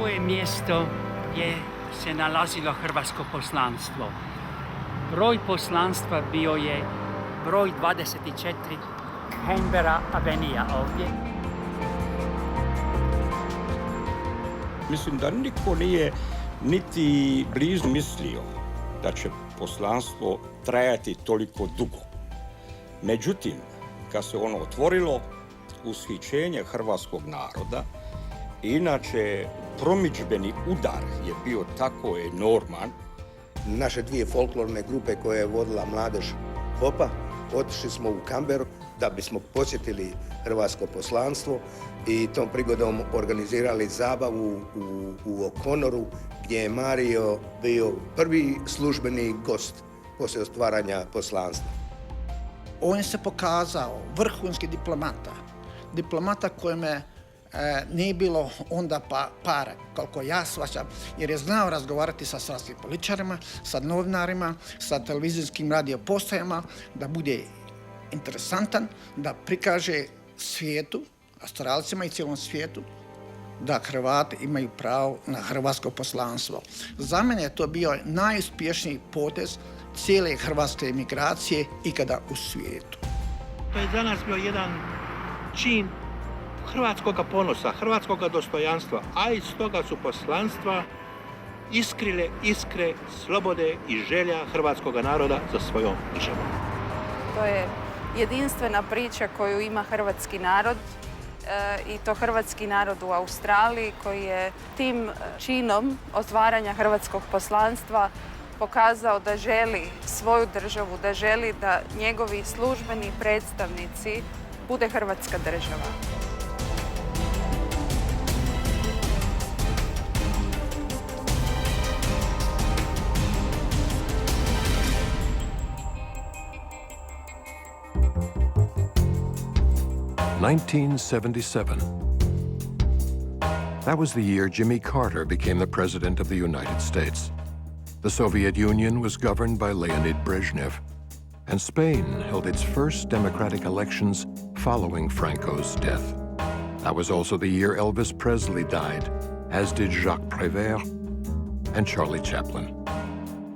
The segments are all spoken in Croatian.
Ovo je mjesto gdje se nalazilo hrvatsko poslanstvo. Broj poslanstva bio je broj 24, Canberra avenija ovdje. Mislim da niko nije niti blizu mislio da će poslanstvo trajati toliko dugo. Međutim, kad se ono otvorilo, ushićenje hrvatskog naroda, inače promidžbeni udar je bio tako enorman. Naše dvije folklorne grupe koje je vodila mladež Hopa, otišli smo u Canberru da bismo posjetili hrvatsko poslanstvo i tom prigodom organizirali zabavu u O'Connoru gdje je Mario bio prvi službeni gost poslije ostvaranja poslanstva. On se pokazao vrhunski diplomata kojeme nije bilo onda para, koliko ja shvaćam, jer je znao razgovarati sa srpskim političarima, sa novinarima, sa televizijskim radio postajama, da bude interesantan, da prikaže svijetu, Australcima i cijelom svijetu, da Hrvati imaju pravo na hrvatsko poslanstvo. Za mene je to bio najuspješniji potez cijele hrvatske emigracije ikada u svijetu. To je za nas bio jedan čin hrvatskog ponosa, hrvatskog dostojanstva, a iz toga su poslanstva iskrile iskre slobode i želja hrvatskog naroda za svojom državom. To je jedinstvena priča koju ima hrvatski narod i to hrvatski narod u Australiji koji je tim činom otvaranja hrvatskog poslanstva pokazao da želi svoju državu, da želi da njegovi službeni predstavnici bude hrvatska država. (1977). That was the year Jimmy Carter became the President of the United States. The Soviet Union was governed by Leonid Brezhnev, and Spain held its first democratic elections following Franco's death. That was also the year Elvis Presley died, as did Jacques Prévert and Charlie Chaplin.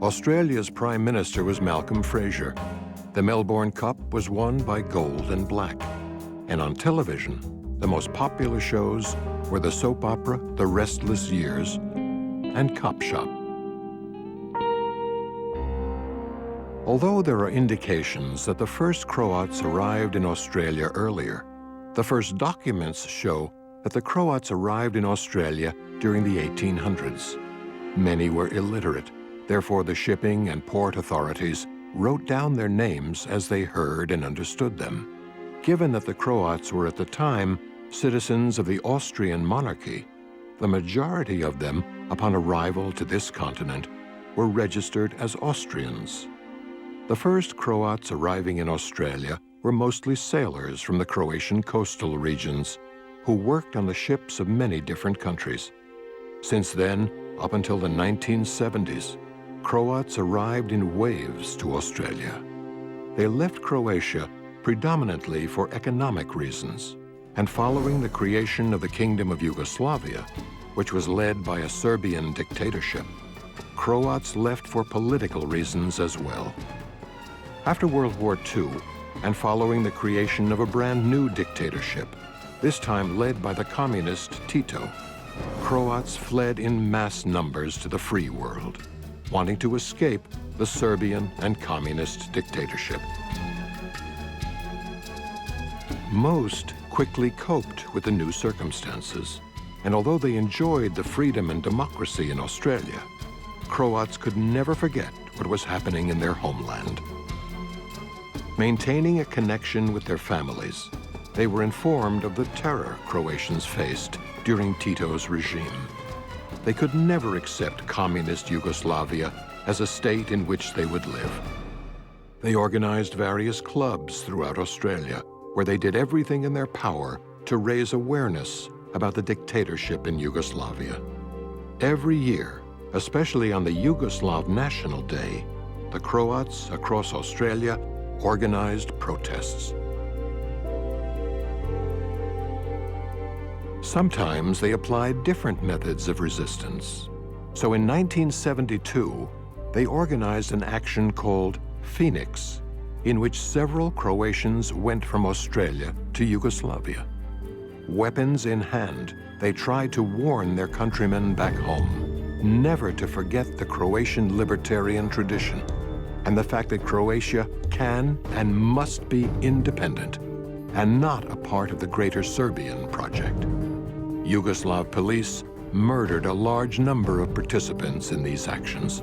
Australia's Prime Minister was Malcolm Fraser. The Melbourne Cup was won by Gold and Black. And on television, the most popular shows were the soap opera The Restless Years and Cop Shop. Although there are indications that the first Croats arrived in Australia earlier, the first documents show that the Croats arrived in Australia during the 1800s. Many were illiterate, therefore the shipping and port authorities wrote down their names as they heard and understood them. Given that the Croats were at the time citizens of the Austrian monarchy, the majority of them, upon arrival to this continent, were registered as Austrians. The first Croats arriving in Australia were mostly sailors from the Croatian coastal regions who worked on the ships of many different countries. Since then, up until the 1970s, Croats arrived in waves to Australia. They left Croatia predominantly for economic reasons, and following the creation of the Kingdom of Yugoslavia, which was led by a Serbian dictatorship, Croats left for political reasons as well. After World War II, and following the creation of a brand new dictatorship, this time led by the communist Tito, Croats fled in mass numbers to the free world, wanting to escape the Serbian and communist dictatorship. Most quickly coped with the new circumstances, and although they enjoyed the freedom and democracy in Australia, Croats could never forget what was happening in their homeland. Maintaining a connection with their families, they were informed of the terror Croatians faced during Tito's regime. They could never accept communist Yugoslavia as a state in which they would live. They organized various clubs throughout Australia where they did everything in their power to raise awareness about the dictatorship in Yugoslavia. Every year, especially on the Yugoslav National Day, the Croats across Australia organized protests. Sometimes they applied different methods of resistance. So in 1972, they organized an action called Phoenix, in which several Croatians went from Australia to Yugoslavia. Weapons in hand, they tried to warn their countrymen back home never to forget the Croatian libertarian tradition and the fact that Croatia can and must be independent and not a part of the greater Serbian project. Yugoslav police murdered a large number of participants in these actions.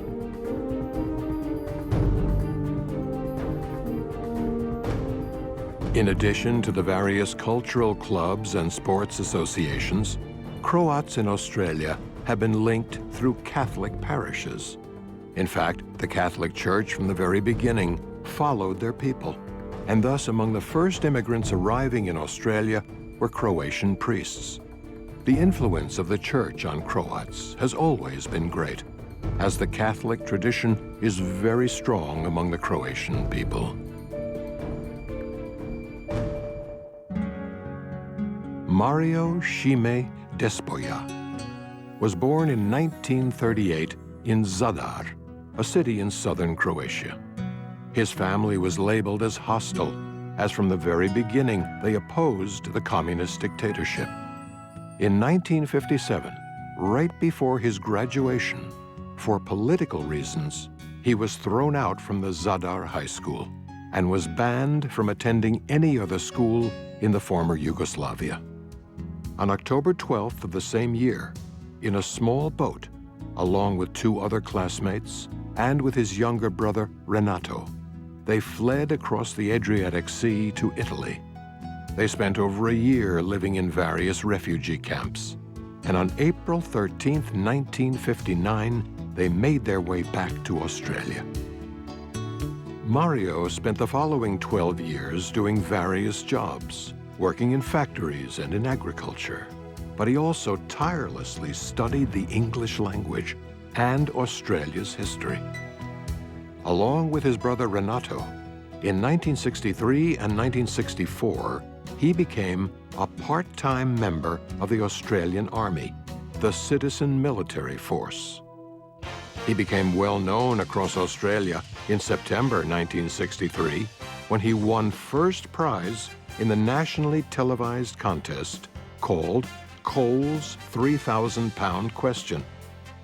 In addition to the various cultural clubs and sports associations, Croats in Australia have been linked through Catholic parishes. In fact, the Catholic Church from the very beginning followed their people, and thus among the first immigrants arriving in Australia were Croatian priests. The influence of the Church on Croats has always been great, as the Catholic tradition is very strong among the Croatian people. Mario Šime Despoja was born in 1938 in Zadar, a city in southern Croatia. His family was labeled as hostile, as from the very beginning they opposed the communist dictatorship. In 1957, right before his graduation, for political reasons, he was thrown out from the Zadar High School and was banned from attending any other school in the former Yugoslavia. On October 12th of the same year, in a small boat, along with two other classmates and with his younger brother Renato, they fled across the Adriatic Sea to Italy. They spent over a year living in various refugee camps, and on April 13th, 1959, they made their way back to Australia. Mario spent the following 12 years doing various jobs, working in factories and in agriculture, but he also tirelessly studied the English language and Australia's history. Along with his brother Renato, in 1963 and 1964, he became a part-time member of the Australian Army, the Citizen Military Force. He became well known across Australia in September 1963 when he won first prize in the nationally televised contest called Cole's 3,000-pound question,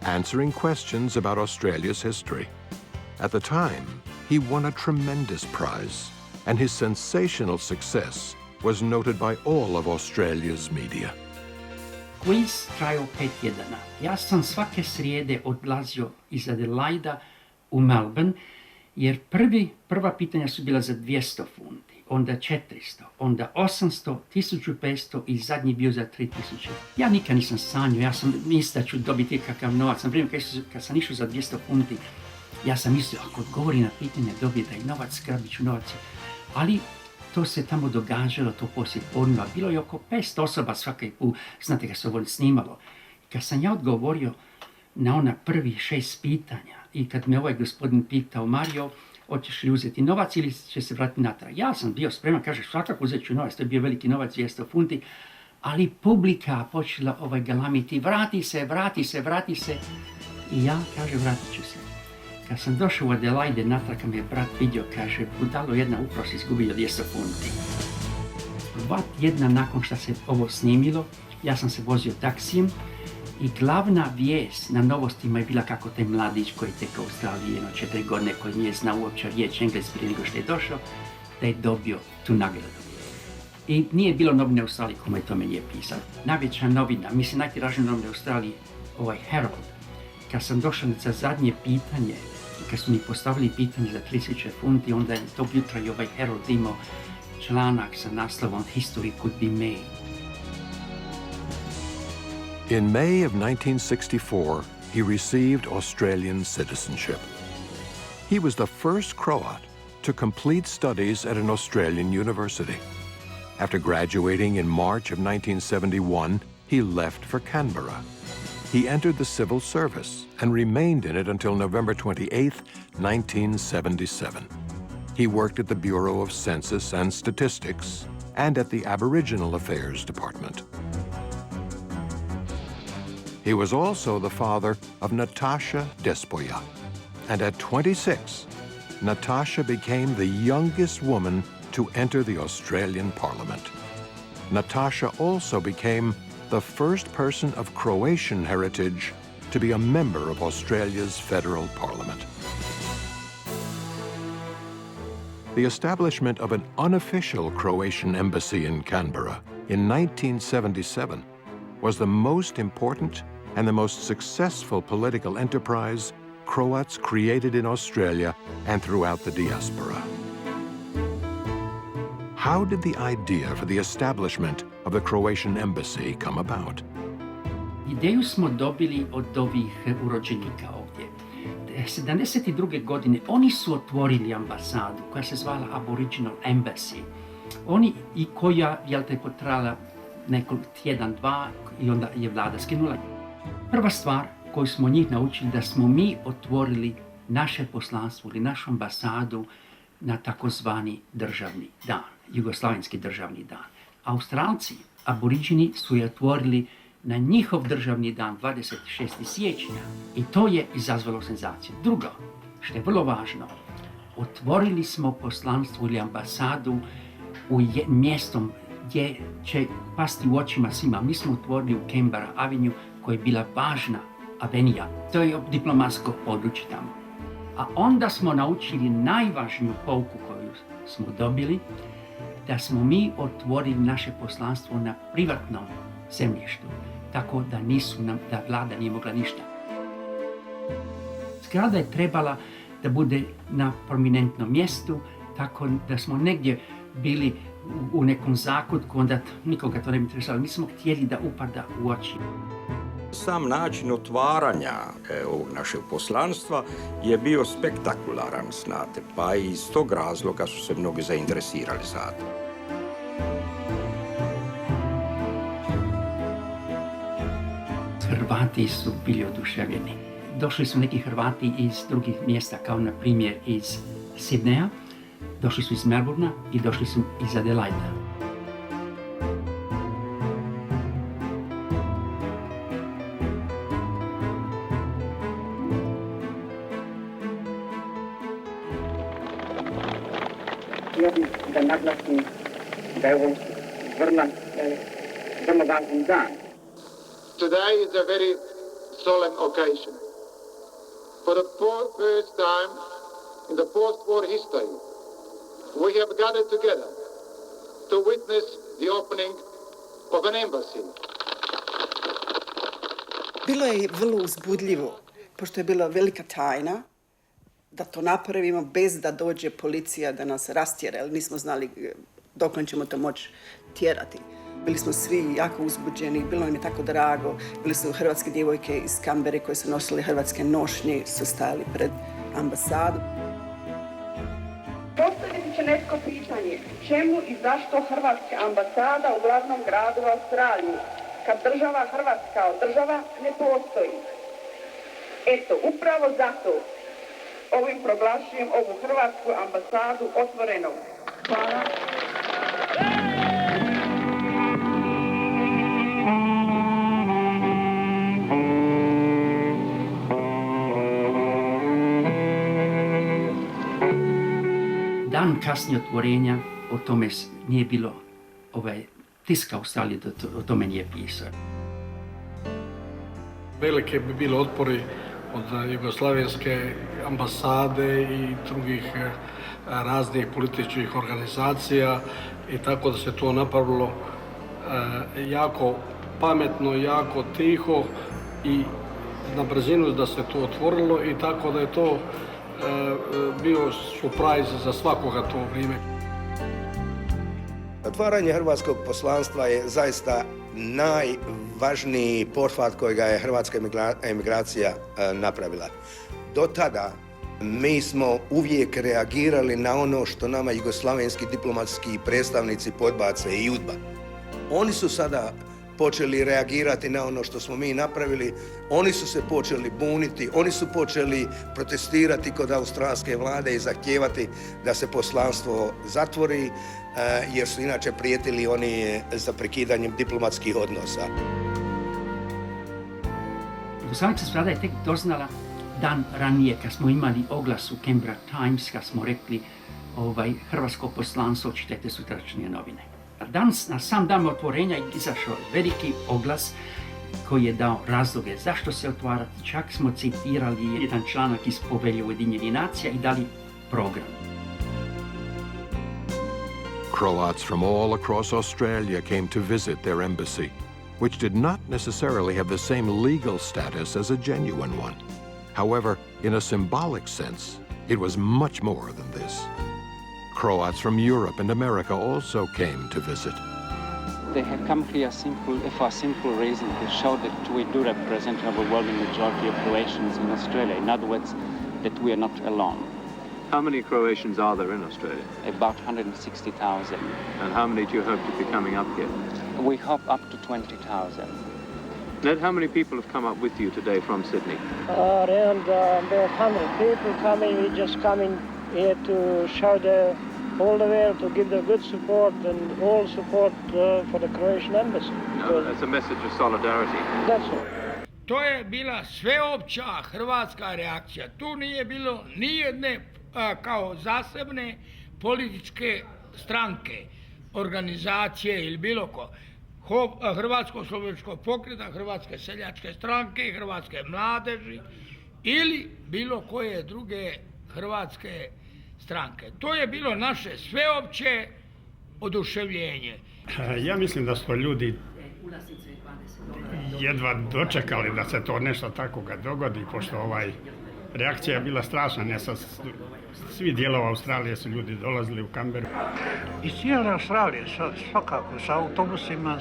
answering questions about Australia's history. At the time, he won a tremendous prize, and his sensational success was noted by all of Australia's media. Quiz trajao 5 tjedana. Ja sam svake srijede odlazio iz Adelaida u Melbourne, jer prva pitanja su bila za 200 funti, onda 400, onda 800, 1500 i zadnji bio za 3000. Ja nikad nisam sanjao, ja sam mislio da ću dobiti kakav novac. Na primjer, kad sam išao za 200 funti, ja sam mislio, ako odgovori na pitanje, dobije da je novac, skrabit ću novac. Ali to se tamo događalo, to poslije podneva. Bilo je oko 500 osoba svaki put, znate kad se ovo snimalo. Kad sam ja odgovorio na ona prvih 6 pitanja i kad me ovaj gospodin pitao, Mario, hoćeš li uzeti novac ili će se vratiti natrag? Ja sam bio spreman, kaže, svakako uzet ću novac, to je bio veliki novac, 200 funti, ali publika počela galamiti, vrati se. I ja, kaže, vratit ću se. Kad sam došao u Adelaide, natrag me je brat vidio, kaže, budalo jedna, upravo si izgubio 200 funti. 2 tjedna nakon što se ovo snimilo, ja sam se vozio taksijem i glavna vijest na novostima je bila kako taj mladić koji je tek u Australiji, 4 godine, koji nije znao uopće riječ engleski prije nego što je došao, da je dobio tu nagradu. I nije bilo novine u Australiji kome to me nije pisao. Najveća novina, mislim najtiražnija novina u Australiji, Herald. Kad sam došao za zadnje pitanje, kad su mi postavili pitanje za 3000 funti, onda je tog jutra i Herald imao članak sa naslovom History could be made. In May of 1964, he received Australian citizenship. He was the first Croat to complete studies at an Australian university. After graduating in March of 1971, he left for Canberra. He entered the civil service and remained in it until November 28, 1977. He worked at the Bureau of Census and Statistics and at the Aboriginal Affairs Department. He was also the father of Natasha Despoja. And at 26, Natasha became the youngest woman to enter the Australian Parliament. Natasha also became the first person of Croatian heritage to be a member of Australia's federal parliament. The establishment of an unofficial Croatian embassy in Canberra in 1977 was the most important and the most successful political enterprise Croats created in Australia and throughout the diaspora. How did the idea for the establishment of the Croatian embassy come about? Ideju smo dobili od ovih urođenika ovdje. 72. godine oni su otvorili ambasadu koja se zvala Aboriginal Embassy. Oni i koja je potrajala neko tjedan, dva i onda je vlada skinula. Prva stvar koju smo njih naučili da smo mi otvorili naše poslanstvo ili našu ambasadu na takozvani državni dan, jugoslavenski državni dan. Australci, aboriđini su je otvorili na njihov državni dan, 26. siječnja. I to je izazvalo senzaciju. Drugo, što je vrlo važno, otvorili smo poslanstvo ili ambasadu u mjestom gdje će pasti u očima svima. Mi smo otvorili u Canberra Avenue, koja je bila važna avenija. To je diplomatsko područje tamo. A onda smo naučili najvažniju pouku koju smo dobili, da smo mi otvorili naše poslanstvo na privatnom zemljištu, tako da da vlada nije mogla ništa. Zgrada je trebala da bude na prominentnom mjestu, tako da smo negdje bili u nekom zakutku, onda nikoga to ne bi interesalo. Nismo htjeli da upada u oči. Sam način otvaranja ovog našeg poslanstva je bio spektakularan, znate, pa i iz tog razloga su se mnogi zainteresirali za to. Hrvati su bili oduševljeni. Došli su neki Hrvati iz drugih mjesta, kao na primjer iz Sidneja, došli su iz Melbourna i došli su iz Adelaida. Htio bih da naglasim da je ovo vrlo važan dan. Today is a very solemn occasion. For the first time in the post-war history, we have gathered together to witness the opening of an embassy. Bilo je vrlo uzbudljivo, pošto je bila velika tajna, da to napravimo bez da dođe policija da nas rastjera, jer nismo znali dok ćemo to moći tjerati. Bili smo svi jako uzbuđeni, bilo nam je tako drago. Bili su hrvatske djevojke iz Canberre koje su nosile hrvatske nošnje, su stajali pred ambasadom. Postaviti će netko pitanje čemu i zašto hrvatska ambasada u glavnom gradu u Australiji, kad država Hrvatska kao država ne postoji. Eto, upravo zato ovim proglašujem ovu hrvatsku ambasadu otvorenom. Hvala. Dan kasnije otvorenja, o tome nije bilo tiska Australije, o tome nije pisao. Velike bi bili otpori od jugoslavenske ambasade i drugih raznih političkih organizacija i tako da se to napravilo jako pametno, jako tiho i na brzinu da se to otvorilo i tako da je to bio surprise za svakoga to vrijeme. Otvaranje hrvatskog poslanstva je zaista najvažniji pothvat kojega je hrvatska emigracija napravila. Do tada mi smo uvijek reagirali na ono što nama jugoslavenski diplomatski predstavnici podbace i UDBA. Oni su sada počeli reagirati na ono što smo mi napravili, oni su se počeli buniti, oni su počeli protestirati kod australske vlade i zahtijevati da se poslanstvo zatvori, jer su inače prijetili oni za prekidanjem diplomatskih odnosa. Jugoslavijska vlada je tek doznala dan ranije, kad smo imali oglas u Canberra Times, kad smo rekli hrvatsko poslanstvo, čitajte sutrašnje novine. Danas, na sam dan otvorenja, je izašao veliki oglas koji je dao razloge zašto se otvarati. Čak smo citirali jedan članak iz Povelje Ujedinjenih nacija i dali program. Croats from all across Australia came to visit their embassy, which did not necessarily have the same legal status as a genuine one. However, in a symbolic sense, it was much more than this. Croats from Europe and America also came to visit. They have come here for a simple reason, to show that we do represent an overwhelming majority of Croatians in Australia. In other words, that we are not alone. How many Croatians are there in Australia? About 160,000. And how many do you hope to be coming up here? We hope up to 20,000. Ned, how many people have come up with you today from Sydney? Around about 100 people coming. We're just coming here to show all the way, to give the good support and all support for the Croatian Embassy. No, that's a message of solidarity. That's all. To je bila sveopća hrvatska reakcija. Tu nije bilo nijedne kao zasebne političke stranke, organizacije ili bilo ko. Hrvatskog slobodičkog pokreta, Hrvatske seljačke stranke, Hrvatske mladeži ili bilo koje druge hrvatske stranke. To je bilo naše sveopće oduševljenje. Ja mislim da su ljudi jedva dočekali da se to nešto takoga dogodi, pošto reakcija je bila strašna. Ne sa svi dijelova Australije su ljudi dolazili u Canberru. Iz cijele Australije, svakako, sa autobusima,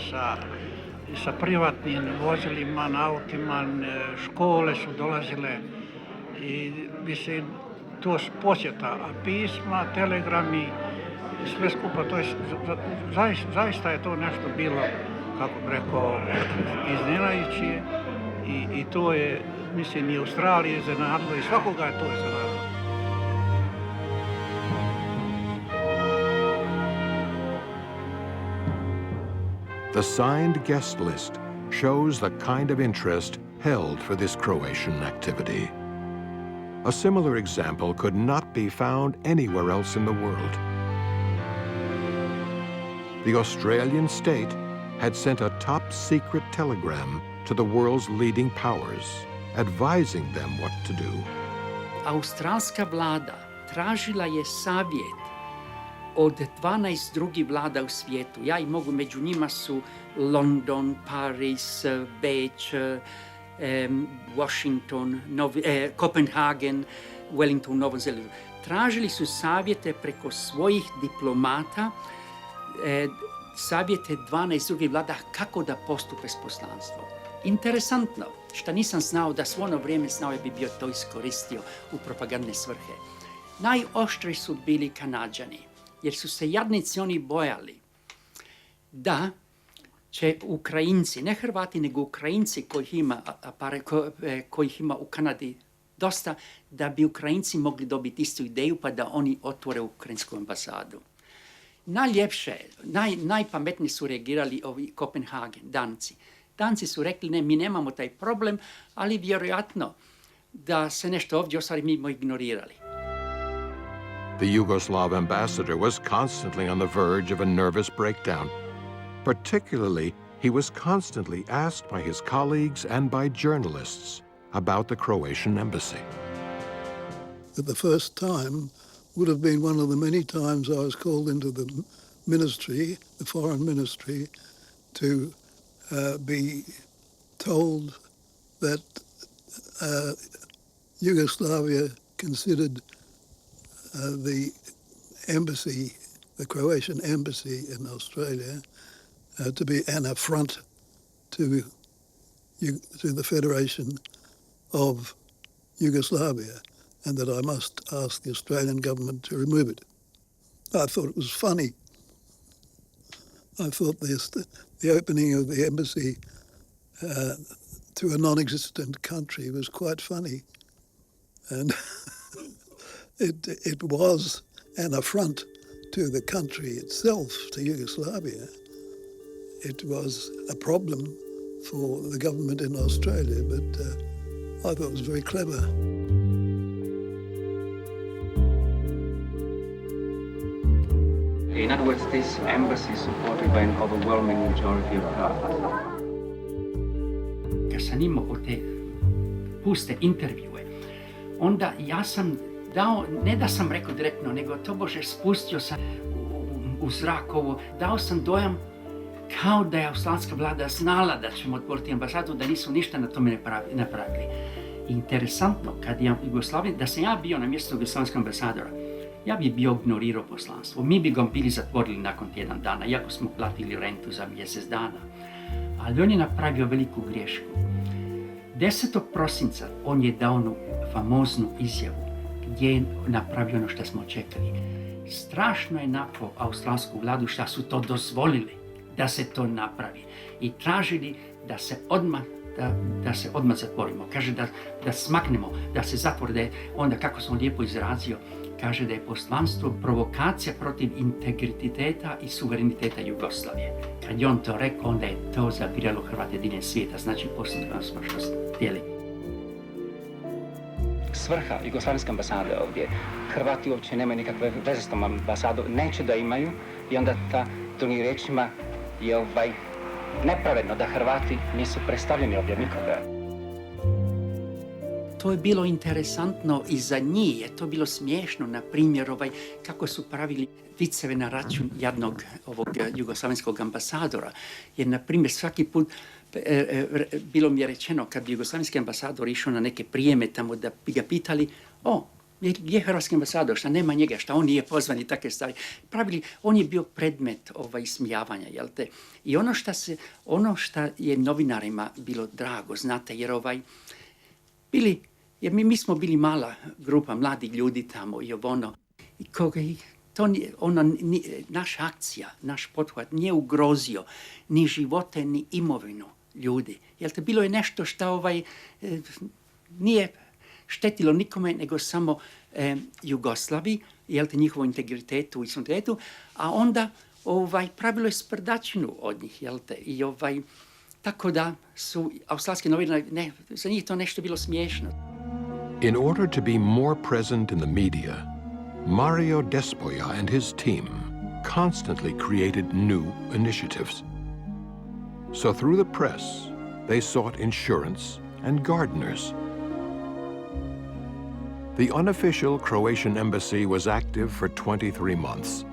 sa privatnim vozilima, na autima, škole su dolazile i mislim, to s posjeta, pisma, telegrami, sve skupa, to je, zaista je to nešto bilo, kako bi rekao, iznenajuće i to je, mislim, i Australije iznenadilo i svakoga je to iznenadilo. The signed guest list shows the kind of interest held for this Croatian activity. A similar example could not be found anywhere else in the world. The Australian state had sent a top-secret telegram to the world's leading powers, advising them what to do. Australska vlada tražila je savjet od 12 drugih vlada u svijetu. Ja i mogu, među njima su London, Paris, Beč, Washington, Kopenhagen, Wellington, Novom Zelandu. Tražili su savjete preko svojih diplomata, savjete 12 drugih vlada kako da postupe s poslanstvom. Interesantno, što nisam znao da svo ono vrijeme znao je bi bio to iskoristio u propagandne svrhe. Najoštriji su bili Kanađani, jer su se jadnici oni bojali da će Ukrajinci, ne Hrvati, nego Ukrajinci kojih ima u Kanadi dosta, da bi Ukrajinci mogli dobiti istu ideju pa da oni otvore ukrajinsku ambasadu. Najljepše, najpametniji su reagirali ovi Kopenhagen, Danci. Danci su rekli, ne, mi nemamo taj problem, ali vjerojatno da se nešto ovdje ostvari, mi smo ignorirali. The Yugoslav ambassador was constantly on the verge of a nervous breakdown. Particularly, he was constantly asked by his colleagues and by journalists about the Croatian embassy. The first time would have been one of the many times I was called into the ministry, the foreign ministry, to be told that Yugoslavia considered the embassy, the Croatian embassy in Australia, to be an affront to the Federation of Yugoslavia, and that I must ask the Australian government to remove it. I thought it was funny. I thought the opening of the embassy to a non-existent country was quite funny, and it was an affront to the country itself, to Yugoslavia. It was a problem for the government in Australia, but I thought it was very clever. In other words, this embassy is supported by an overwhelming majority of Croats. Kad sam imao te puste intervjue, onda ja sam dao, ne da sam rekao direktno, nego to bože spustio sam u zrak ovo, dao sam dojam kao da je australijska vlada znala da ćemo otvoriti ambasadu, da nisu ništa na tome napravili. Interesantno, kad je Jugoslavija, da sam ja bio na mjestu jugoslavijskog ambasadora, ja bi bio ignorirao poslanstvo. Mi bi ga bili zatvorili nakon tjedan dana, iako smo platili rentu za mjesec dana. Ali on je napravio veliku grešku. 10. prosinca on je dao onu famoznu izjavu gdje je napravio ono što smo čekali. Strašno je napao australsku vladu što su to dozvolili da se to napravi i tražili da se odmah zatvorimo. Kaže da smaknemo, da se zatvori, onda kako sam lijepo izrazio, kaže da je poslanstvo provokacija protiv integriteta i suvereniteta Jugoslavije. Kad je on to rekao, onda je to zabiralo Hrvate diljem svijeta, znači poslanstvo smo što smo htjeli. Svrha Jugoslavijske ambasade ovdje, Hrvati uopće nemaju nikakve veze s tom ambasadom, neće da imaju i onda drugim riječima je nepravedno da Hrvati nisu predstavljeni ovdje nikoga. To je bilo interesantno i za njih, je to bilo smiješno, na primjer, kako su pravili viceve na račun jednog jugoslavenskog ambasadora. Jer, na primjer, svaki put bilo mi je rečeno kad bi jugoslavenski ambasador išao na neke prijeme tamo da bi ga pitali, gdje je hrvatski ambasador, šta nema njega, šta on nije pozvan i takve stvari. Pravili, on je bio predmet ismijavanja, jel te? I ono što je novinarima bilo drago, znate, jer jer mi smo bili mala grupa mladih ljudi tamo i naša akcija, naš pothvat nije ugrozio ni živote, ni imovinu ljudi. Jel te, bilo je nešto što nije štetilo nikome, nego samo Jugoslaviji, jel te, njihovom integritetu i suverenitetu, a onda pravilo je sprdačinu od njih, jel te, i tako da su australski novinari, za njih to nešto bilo smiješno. In order to be more present in the media, Mario Despoja and his team constantly created new initiatives. So through the press, they sought insurance and gardeners. The unofficial Croatian embassy was active for 23 months.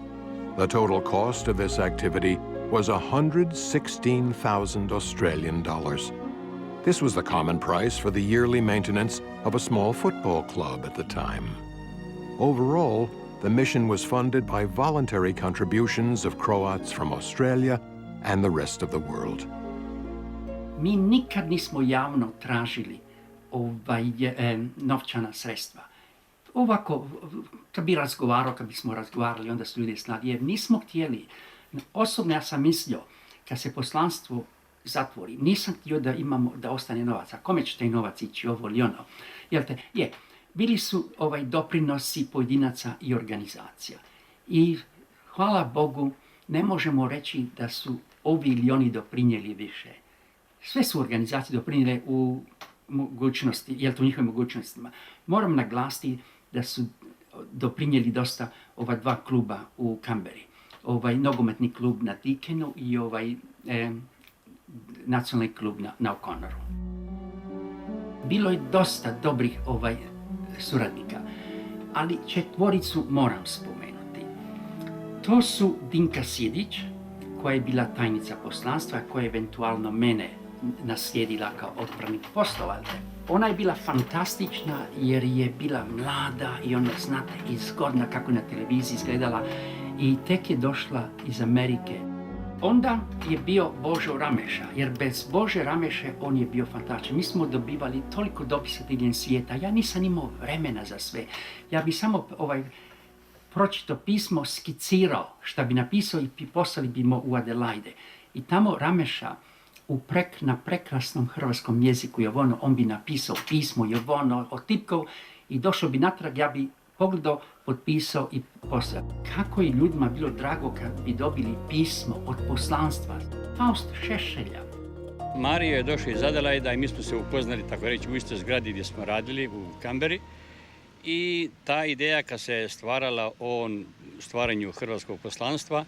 The total cost of this activity was 116,000 Australian dollars. This was the common price for the yearly maintenance of a small football club at the time. Overall, the mission was funded by voluntary contributions of Croats from Australia and the rest of the world. Mi nikad nismo javno tražili novčana sredstva. Ovako, kad bismo razgovarali, onda su ljudi znali, jer nismo htjeli. Osobno ja sam mislio, kad se poslanstvo zatvori, nisam htio da ostane novac. A kome će taj novac ići, ovo ili ono? Bili su doprinosi pojedinaca i organizacija. I hvala Bogu, ne možemo reći da su ovi ili oni doprinijeli više. Sve su organizacije doprinijele u mogućnosti, u njihovim mogućnostima. Moram naglasiti da su doprinijeli dosta ova dva kluba u Canberri. Nogometni klub na Deakenu i nacionalni klub na O'Connoru. Bilo je dosta dobrih suradnika, ali četvoricu moram spomenuti. To su Dinka Sidić, koja je bila tajnica poslanstva, koja je eventualno mene naslijedila kao otpravnik poslova. Ona je bila fantastična jer je bila mlada i ona, znate, izgodna kako na televiziji izgledala i tek je došla iz Amerike. Onda je bio Božo Rameša, jer bez Bože Rameše on je bio fantastičan. Mi smo dobivali toliko dopisa diljem svijeta, ja nisam imao vremena za sve. Ja bi samo pročito pismo skicirao šta bi napisao i poslali bi mu u Adelaide. I tamo Rameša na prekrasnom hrvatskom jeziku on bi napisao pismo otipkao i došao bi natrag, ja bi pogledao, potpisao i poslao. Kako je ljudima bilo drago kad bi dobili pismo od poslanstva. Faust Šešelja Mario je došao iz Adelaida i mi smo se upoznali, tako reći, u istoj zgradi gdje smo radili u Canberri. I ta ideja kad se stvarala o stvaranju hrvatskog poslanstva,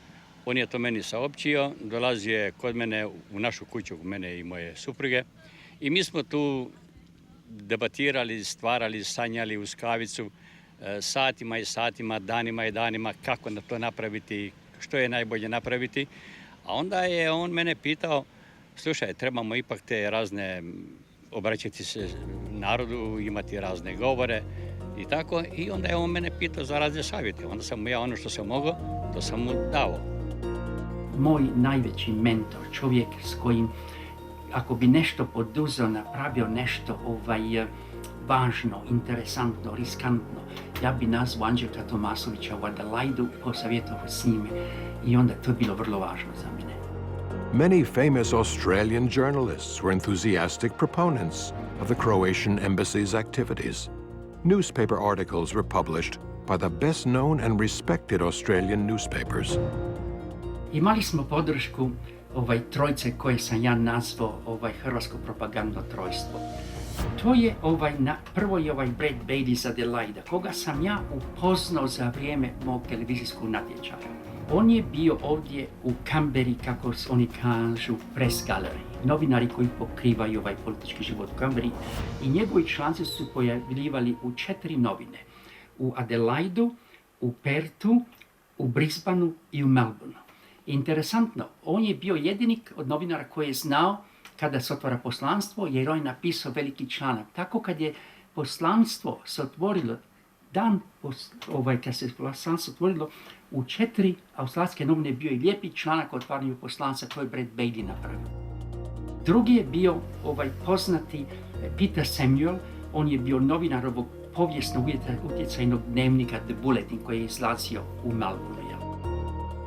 on je to meni saopćio, dolazio je kod mene u našu kuću, mene i moje supruge. I mi smo tu debatirali, stvarali, sanjali uz kavicu satima i satima, danima i danima kako to napraviti, što je najbolje napraviti. A onda je on mene pitao, slušaj, trebamo ipak te razne, obraćati se narodu, imati razne govore i tako. I onda je on mene pitao za razne savjete. Onda sam mu ja ono što sam mogao, to sam mu dao. Moj najveći mentor, čovjek s kojim, ako bi nešto poduzeo, napravio nešto važno, interesantno, riskantno, ja bi nazvao Anđelka Tomasovića u Adelaidu, posavjetovao s njime i onda to je bilo vrlo važno za mene. Many famous Australian journalists were enthusiastic proponents of the Croatian Embassy's activities. Newspaper articles were published by the best-known and respected Australian newspapers. Imali smo podršku trojce koje sam ja nazvao hrvatsko propagandno trojstvo. To je prvo je Brad Bailey iz Adelaida, koga sam ja upoznao za vrijeme mog televizijskog natječaja. On je bio ovdje u Canberri, kako oni kažu, press gallery, novinari koji pokrivaju politički život u Canberri, i njegovi članci su se pojavljivali u 4 novine. U Adelaidu, u Perthu, u Brisbaneu i u Melbourneu. Interesantno, on je bio jedini od novinara koji je znao kada se otvara poslanstvo, jer on je napisao veliki članak. Tako kad je poslanstvo se otvorilo, kad se poslanstvo otvorilo, u 4 australske novine bio je lijepi članak o otvaranju poslanstva koji je Brad Bailey napravio. Drugi je bio poznati Peter Samuel, on je bio novinar ovog povijesnog utjecajnog dnevnika The Bulletin koji je izlazio u Melbourneu.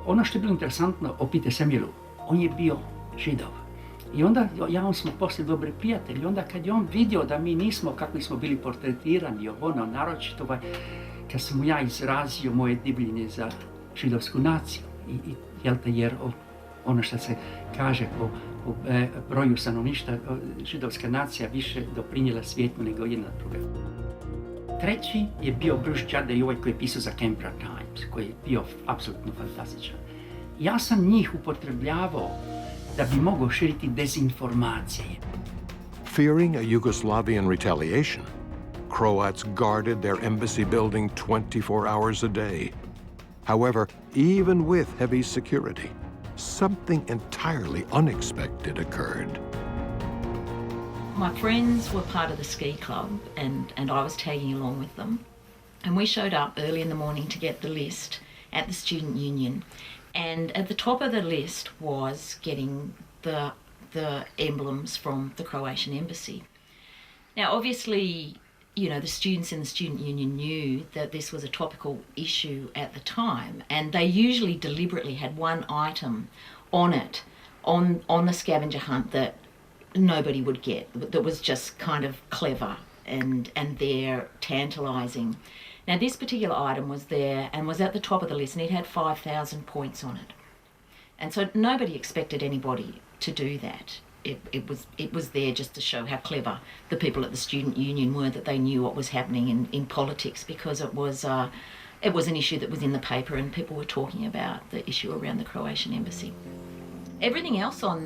Ono što je bilo interesantno o Peter Samuelu, on je bio Židov. I onda on smo poslije dobri prijatelji. Onda kad je on vidio da mi nismo kakvi smo bili portretirani, naročito kad sam mu ja izrazio moje divljenje za židovsku naciju. Jer ono što se kaže po broju stanovništva, židovska nacija više doprinijela svijetu nego jedna druga. Treći je bio Bruce Judday, ovaj koji je pisao za Canberra Times, koji je bio apsolutno fantastičan. Ja sam njih upotrebljavao da bi mogao širiti dezinformacije. Fearing a Yugoslavian retaliation, Croats guarded their embassy building 24 hours a day. However, even with heavy security, something entirely unexpected occurred. My friends were part of the ski club and I was tagging along with them. And we showed up early in the morning to get the list at the student union. And at the top of the list was getting the emblems from the Croatian Embassy. Now, obviously, the students in the student union knew that this was a topical issue at the time, and they usually deliberately had one item on it, on the scavenger hunt that nobody would get, that was just kind of clever and they're tantalising. Now, this particular item was there and was at the top of the list, and it had 5,000 points on it. And so nobody expected anybody to do that. It was there just to show how clever the people at the student union were, that they knew what was happening in politics, because it was an issue that was in the paper and people were talking about the issue around the Croatian Embassy. Everything else on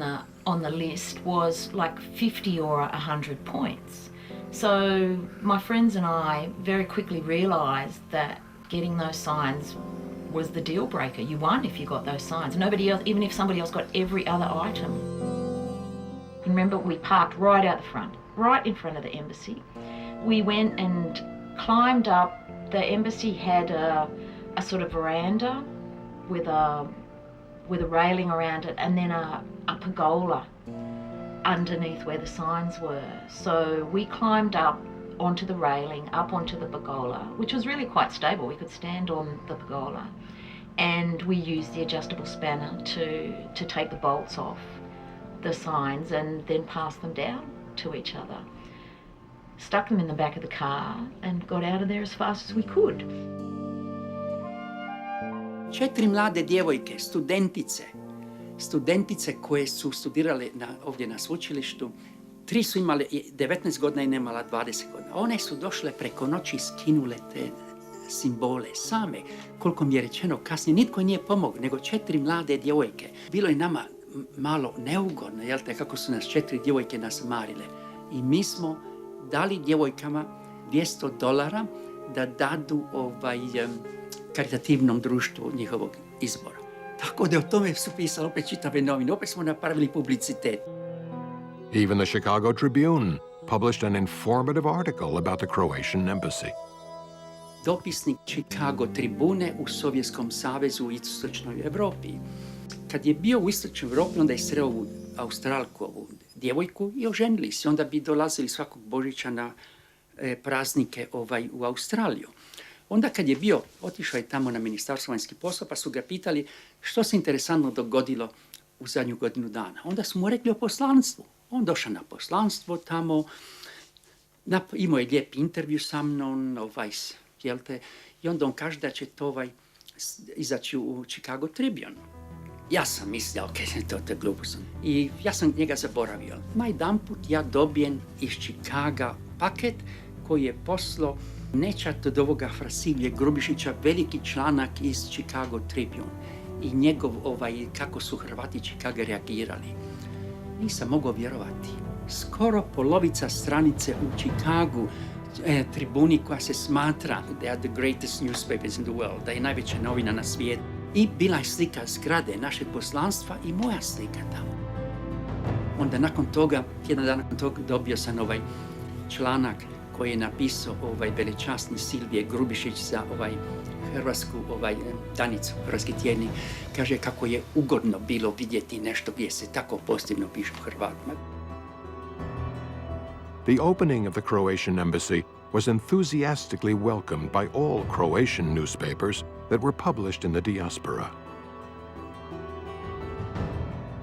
the list was like 50 or 100 points. So my friends and I very quickly realised that getting those signs was the deal breaker. You won if you got those signs. Nobody else, even if somebody else got every other item. And remember, we parked right out the front, right in front of the embassy. We went and climbed up. The embassy had a sort of veranda with a railing around it, and then a pergola underneath where the signs were. So we climbed up onto the railing, up onto the pergola, which was really quite stable. We could stand on the pergola, and we used the adjustable spanner to take the bolts off the signs and then pass them down to each other. Stuck them in the back of the car and got out of there as fast as we could. 4 mlade djevojke, studentice, studentice koje su studirale ovdje na sveučilištu, 3 su imale 19 godina i nemala 20 godina. One su došle preko noći, skinule te simbole same. Koliko mi je rečeno kasnije, nitko nije pomogao, nego 4 mlade djevojke. Bilo je nama malo neugodno, jel te, kako su nas 4 djevojke nas marile. I mi smo dali djevojkama $200 da dadu karitativnom društvu njihovog izbora. Tako da o tome su pisali opet čitave novine, opet smo napravili publicitet. Even the Chicago Tribune published an informative article about the Croatian embassy. Dopisnik Chicago Tribune u Sovjetskom savezu u istočnoj Evropi. Kad je bio u istočnoj Evropi, onda je sreo ovu Australku, ovu djevojku i oženili se. Onda bi dolazili svakog Božića na praznike u Australiju. Onda kad je bio, otišao je tamo na Ministarstvo vanjskih poslova, pa su ga pitali što se interesantno dogodilo u zadnju godinu dana. Onda su mu rekli o poslanstvu. On došao na poslanstvo tamo, imao je lijep intervju sa mnom, jel te, i onda on kaže da će to izaći u Chicago Tribune. Ja sam mislio, to je glupost. I ja sam njega zaboravio. Jedanput ja dobijem iz Chicaga paket koji je poslao nečat od ovoga Frasilje Grubišića, veliki članak iz Chicago Tribune. I njegov, kako su Hrvati Chicago reagirali. Nisam mogao vjerovati. Skoro polovica stranice u Chicagu Tribuni koja se smatra they are the greatest newspapers in the world, da je najveća novina na svijetu. I bila je slika zgrade našeg poslanstva i moja slika tamo. Onda nakon toga, tjedan dana nakon toga, dobio sam članak koji je napisao velečasni Silvije Grubišić za hrvatsku danicu, hrvatski tjednik. Kaže kako je ugodno bilo vidjeti nešto gdje se tako pozitivno piše o Hrvatima. The opening of the Croatian embassy was enthusiastically welcomed by all Croatian newspapers that were published in the diaspora.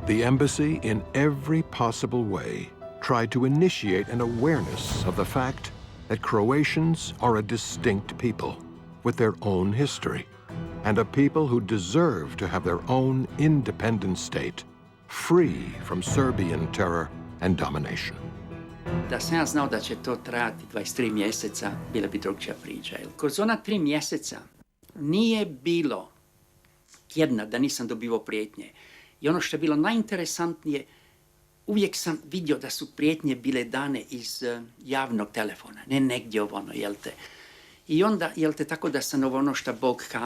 The embassy, in every possible way, tried to initiate an awareness of the fact that Croatians are a distinct people with their own history and a people who deserve to have their own independent state, free from Serbian terror and domination. Da sam ja znao da će to trajati 23 mjeseca, bila bi drugčija priča. Kroz ona 3 mjeseca nije bilo tjedna da nisam dobivao prijetnje. I ono što je bilo najinteresantnije, uvijek sam vidio da su prijetnje bile dane iz javnog telefona, ne negdje jel te. I onda, jel te, tako da sam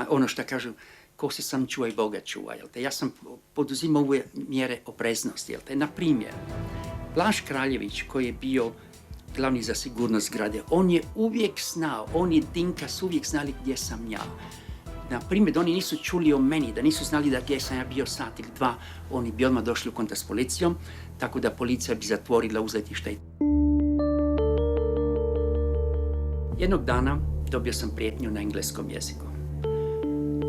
ono što kažu, ko se sam čuva i Boga čuva, jel te. Ja sam poduzimao ove mjere opreznosti, jel te. Na primjer, Blaž Kraljević, koji je bio glavni za sigurnost zgrade, on je uvijek znao, on i Dinka su uvijek znali gdje sam ja. Na primjer, da oni nisu čuli o meni, da nisu znali da gdje sam ja bio sat ili 2, oni bi odmah došli u kontakt s policijom, tako da policija bi zatvorila uzletište. Jednog dana dobio sam prijetnju na engleskom jeziku.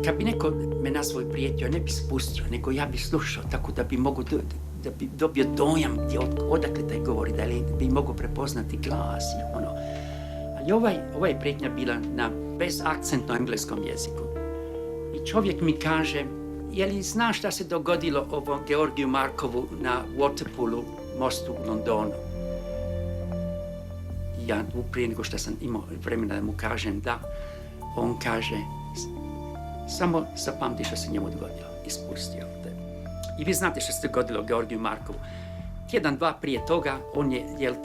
Kad bi neko me nazvao i prijetio, ne bi spustio, nego ja bi slušao, tako da bi mogu da bi dobio dojam odakle taj govori, da bi mogao prepoznati glas i ono. Ali ova je prijetnja bila na bezakcentnom engleskom jeziku. I čovjek mi kaže, je li znaš šta se dogodilo ovo Georgiju Markovu na Waterpoolu, mostu u Londonu? Ja prije nego što sam imao vremena da mu kažem da, on kaže, samo zapamti što se njemu dogodilo, ispustio te. I vi znate što se dogodilo Georgiju Markovu. Tjedan, 2 prije toga,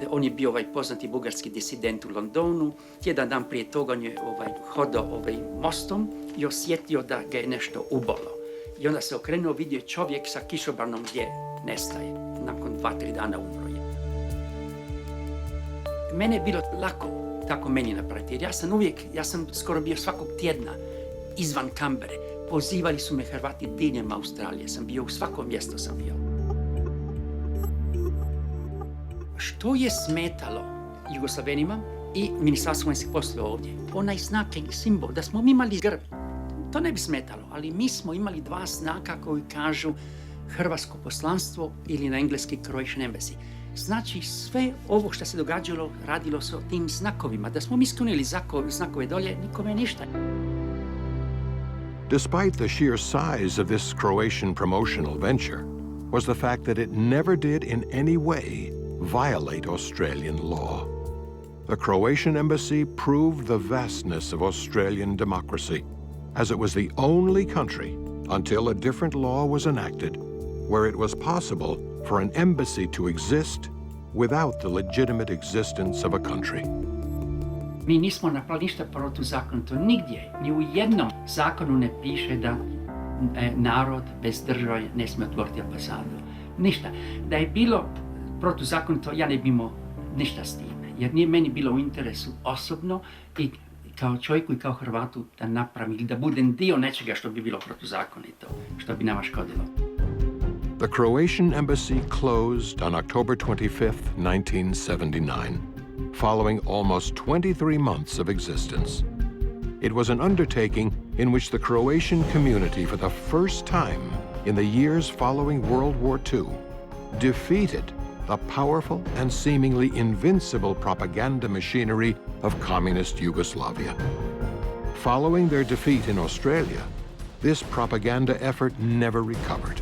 on je bio poznati bugarski disident u Londonu. Tjedan dan prije toga on je hodao mostom i osjetio da ga je nešto ubolo. I onda se okrenuo, vidio čovjek sa kišobranom gdje nestaje. Nakon 2-3 dana umro je. Mene je bilo lako tako meni napraviti, jer ja sam skoro bio svakog tjedna izvan Canberre. Pozivali su me Hrvati diljem Australije, sam bio u svakom mjestu sam bio. Što je smetalo Jugoslavenima i Ministarstvo vanjskih poslova ovdje? Onaj znak, simbol, da smo mi imali grb. To ne bi smetalo, ali mi smo imali 2 znaka koji kažu hrvatsko poslanstvo ili na engleski Croatian Embassy. Znači sve ovo što se događalo radilo se o tim znakovima. Da smo mi sklonili znakove dolje, nikome ništa. Despite the sheer size of this Croatian promotional venture, was the fact that it never did in any way violate Australian law. The Croatian Embassy proved the vastness of Australian democracy, as it was the only country, until a different law was enacted, where it was possible for an embassy to exist without the legitimate existence of a country. Mi nismo napravili ništa protuzakonito. Nigdje, ni u jednom zakonu ne piše da narod bez države ne smije otvoriti ambasadu. Ništa. Da je bilo protuzakonito, ja ne bi imao ništa s time. Jer nije meni bilo u interesu osobno i kao čovjeku i kao Hrvatu da napravim ili da budem dio nečega što bi bilo protuzakonito, što bi nama škodilo. The Croatian embassy closed on October 25th, 1979, following almost 23 months of existence. It was an undertaking in which the Croatian community, for the first time in the years following World War II, defeated the powerful and seemingly invincible propaganda machinery of communist Yugoslavia. Following their defeat in Australia, this propaganda effort never recovered.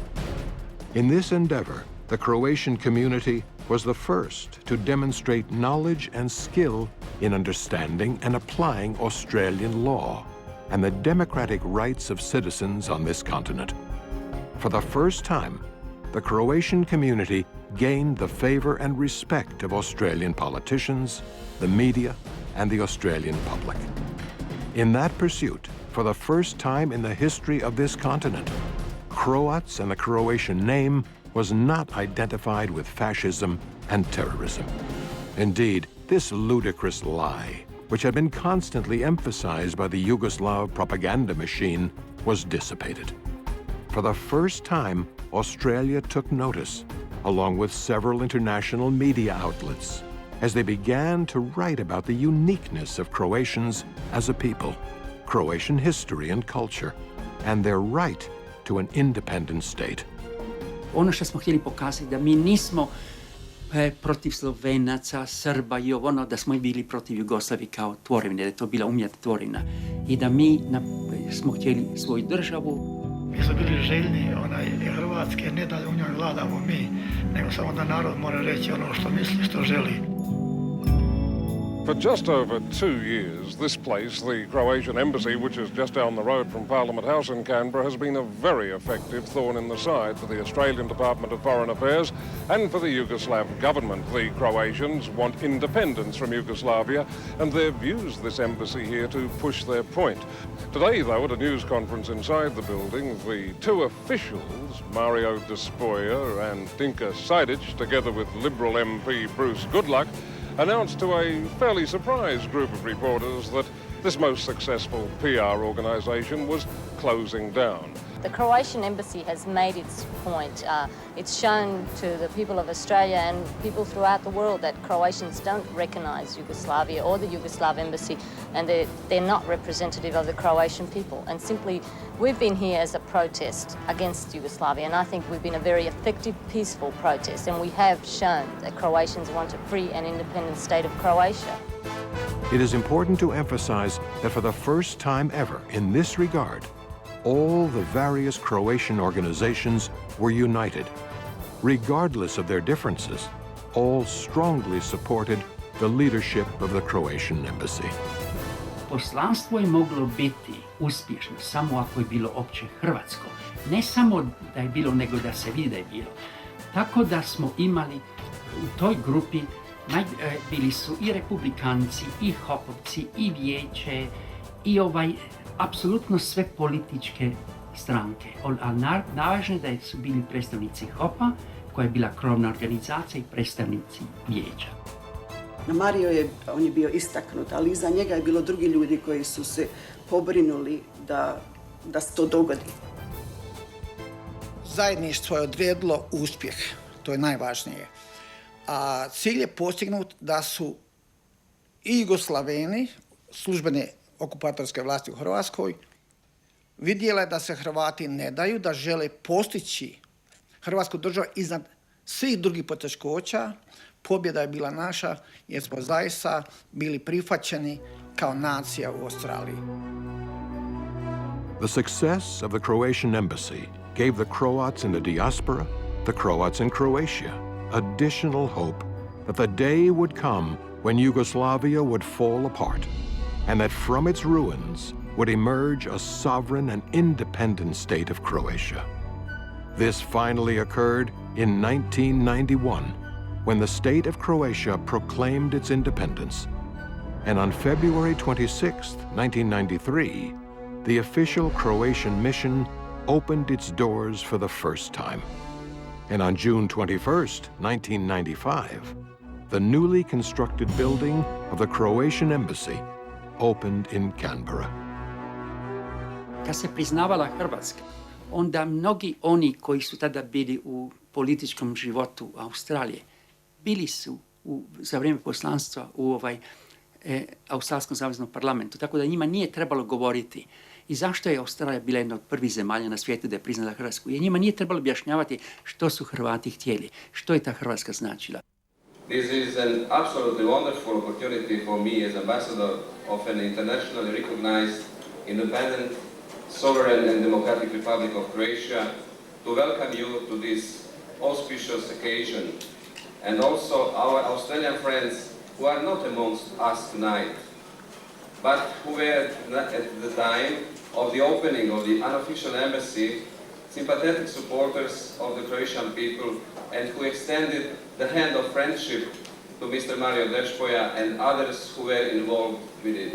In this endeavor, the Croatian community was the first to demonstrate knowledge and skill in understanding and applying Australian law and the democratic rights of citizens on this continent. For the first time, the Croatian community gained the favor and respect of Australian politicians, the media, and the Australian public. In that pursuit, for the first time in the history of this continent, Croats and the Croatian name was not identified with fascism and terrorism. Indeed, this ludicrous lie, which had been constantly emphasized by the Yugoslav propaganda machine, was dissipated. For the first time, Australia took notice, along with several international media outlets, as they began to write about the uniqueness of Croatians as a people, Croatian history and culture, and their right to an independent state. Ono što smo htjeli pokazati da mi nismo protiv Slovenaca, Srba i ono, da smo bili protiv Jugoslavije kao tvorevine, da je to bila umjetna tvorevina i da mi smo htjeli svoju državu. Mi smo bili željni Hrvatske, ne da u njoj vladamo mi, nego samo da narod mora reći ono što misli, što želi. For just over 2 years, this place, the Croatian Embassy, which is just down the road from Parliament House in Canberra, has been a very effective thorn in the side for the Australian Department of Foreign Affairs and for the Yugoslav government. The Croatians want independence from Yugoslavia, and they've used this embassy here to push their point. Today, though, at a news conference inside the building, the two officials, Mario Despoja and Dinka Sidic, together with Liberal MP Bruce Goodluck, announced to a fairly surprised group of reporters that this most successful PR organisation was closing down. The Croatian Embassy has made its point. It's shown to the people of Australia and people throughout the world that Croatians don't recognise Yugoslavia or the Yugoslav Embassy, and they're not representative of the Croatian people. And simply, we've been here as a protest against Yugoslavia, and I think we've been a very effective, peaceful protest, and we have shown that Croatians want a free and independent state of Croatia. It is important to emphasize that for the first time ever in this regard, all the various Croatian organizations were united. Regardless of their differences, all strongly supported the leadership of the Croatian Embassy. Poslanstvo je moglo biti uspješno samo ako je bilo opće hrvatsko. Ne samo da je bilo, nego da se vidi da je bilo. Tako da smo imali u toj grupi, bili su i republikanci, i hopovci, i vijeće, i apsolutno sve političke stranke. A najvažnije da su bili predstavnici HOP-a, koja je bila krovna organizacija, i predstavnici vijeća. Mario on je bio istaknut, ali iza njega je bilo drugi ljudi koji su se pobrinuli da se to dogodi. Zajedništvo je odredilo uspjeh, to je najvažnije. A cilj je postignut da su i Jugoslaveni, službene okupatorske vlasti u Hrvatskoj, vidjele da se Hrvati ne daju, da žele postići Hrvatsku državu iznad svih drugih poteškoća. Pobjeda je bila naša jer smo zaista bili prihvaćeni kao nacija u Australiji. The success of the Croatian embassy gave the Croats in the diaspora the Croats in Croatia additional hope that the day would come when Yugoslavia would fall apart and that from its ruins would emerge a sovereign and independent state of Croatia. This finally occurred in 1991, when the state of Croatia proclaimed its independence. And on February 26, 1993, the official Croatian mission opened its doors for the first time. And on June 21st, 1995, the newly constructed building of the Croatian Embassy opened in Canberra. Kad se priznavala Hrvatska, onda mnogi oni koji su tada bili u političkom životu Australije, bili su za vrijeme poslanstva u Australskom saveznom parlamentu, tako da njima nije trebalo govoriti. I zašto je Australija bila jedna od prvih zemalja na svijetu da je priznala Hrvatsku? Jer njima nije trebalo objašnjavati što su Hrvati htjeli, što je ta Hrvatska značila. This is an absolutely wonderful opportunity for me as ambassador of an internationally recognized, independent, sovereign and democratic Republic of Croatia to welcome you to this auspicious occasion, and also our Australian friends who are not amongst us tonight, but who were at the time of the opening of the unofficial embassy sympathetic supporters of the Croatian people and who extended the hand of friendship to Mr. Mario Dešpoja and others who were involved with it.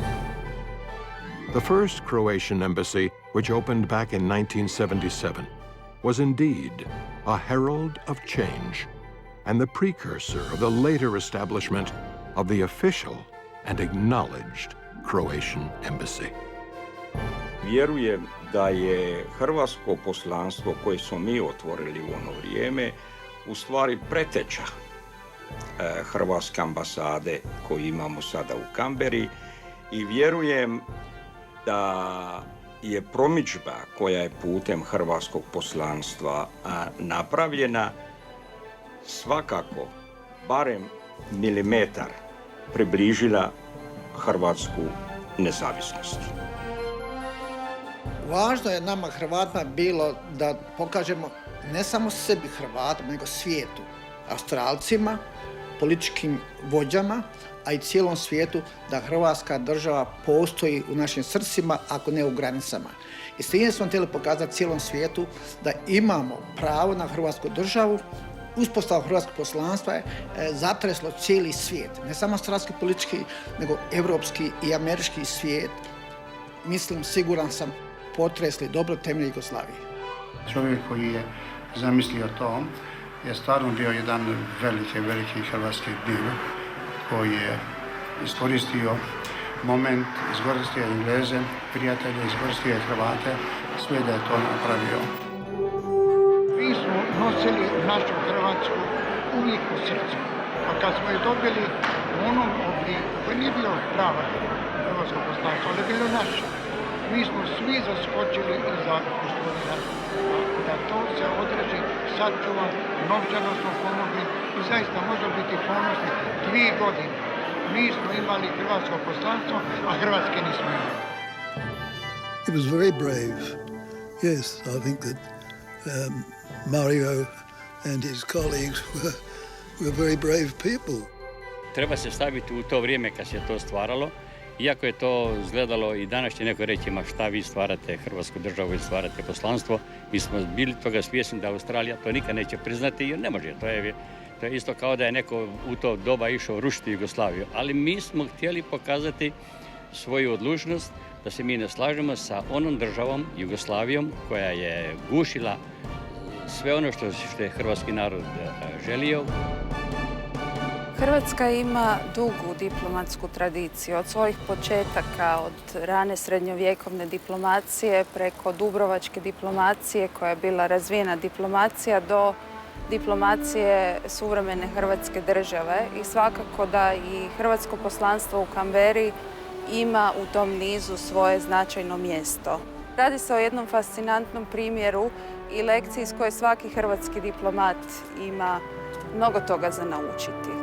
The first Croatian embassy, which opened back in 1977, was indeed a herald of change and the precursor of the later establishment of the official and acknowledged Croatian Embassy. Vjerujem da je hrvatsko poslanstvo koje smo mi otvorili u ono vrijeme u stvari preteča hrvatske ambasade koju imamo sada u Canberri i vjerujem da je promidžba koja je putem hrvatskog poslanstva napravljena svakako barem milimetar približila hrvatsku nezavisnost. Važno je nama Hrvatima bilo da pokažemo ne samo sebi Hrvatima, nego svijetu, Australcima, političkim vođama, a i cijelom svijetu da Hrvatska država postoji u našim srcima, ako ne u granicama. I s tim smo htjeli pokazati cijelom svijetu da imamo pravo na Hrvatsku državu. Uspostavu hrvatskog poslanstva je zatreslo cijeli svijet, ne samo australski politički, nego evropski i američki svijet. Mislim, siguran sam, potresli dobro temelje Jugoslavije. Čovjek koji je zamislio to je stvarno bio jedan veliki hrvatski div koji je iskoristio moment, iskoristio Engleze, prijatelje, iskoristio Hrvate, sve da je to napravio. Mi smo nosili našu Hrvatsku uvijek u srcu. Pa kad smo je dobili u onom obliku, koji nije bio prava hrvatskog poslanstva, ali je bilo naše, mi smo svi zaskočili iza gospodina. Da to se održi, sačuva, novčano smo pomogli i zaista možemo biti ponosni 2 godine. Mi smo imali hrvatsko poslanstvo, a Hrvatske nismo imali. It was very brave. Yes, I think that Mario and his colleagues were very brave people. Treba se staviti u to vrijeme kad se to stvaralo, iako je to izgledalo i danas će neko reći ma šta vi stvarate Hrvatsku državu i stvarate poslanstvo. Mi smo bili toga svjesni da Australija to nikad neće priznati jer ne može. To je isto kao da je neko u to doba išao rušiti Jugoslaviju. Ali mi smo htjeli pokazati svoju odlučnost da se mi ne slažemo sa onom državom, Jugoslavijom, koja je gušila sve ono što je hrvatski narod želio. Hrvatska ima dugu diplomatsku tradiciju. Od svojih početaka, od rane srednjovjekovne diplomacije preko dubrovačke diplomacije koja je bila razvijena diplomacija do diplomacije suvremene Hrvatske države i svakako da i hrvatsko poslanstvo u Canberri ima u tom nizu svoje značajno mjesto. Radi se o jednom fascinantnom primjeru i lekciji iz koje svaki hrvatski diplomat ima mnogo toga za naučiti.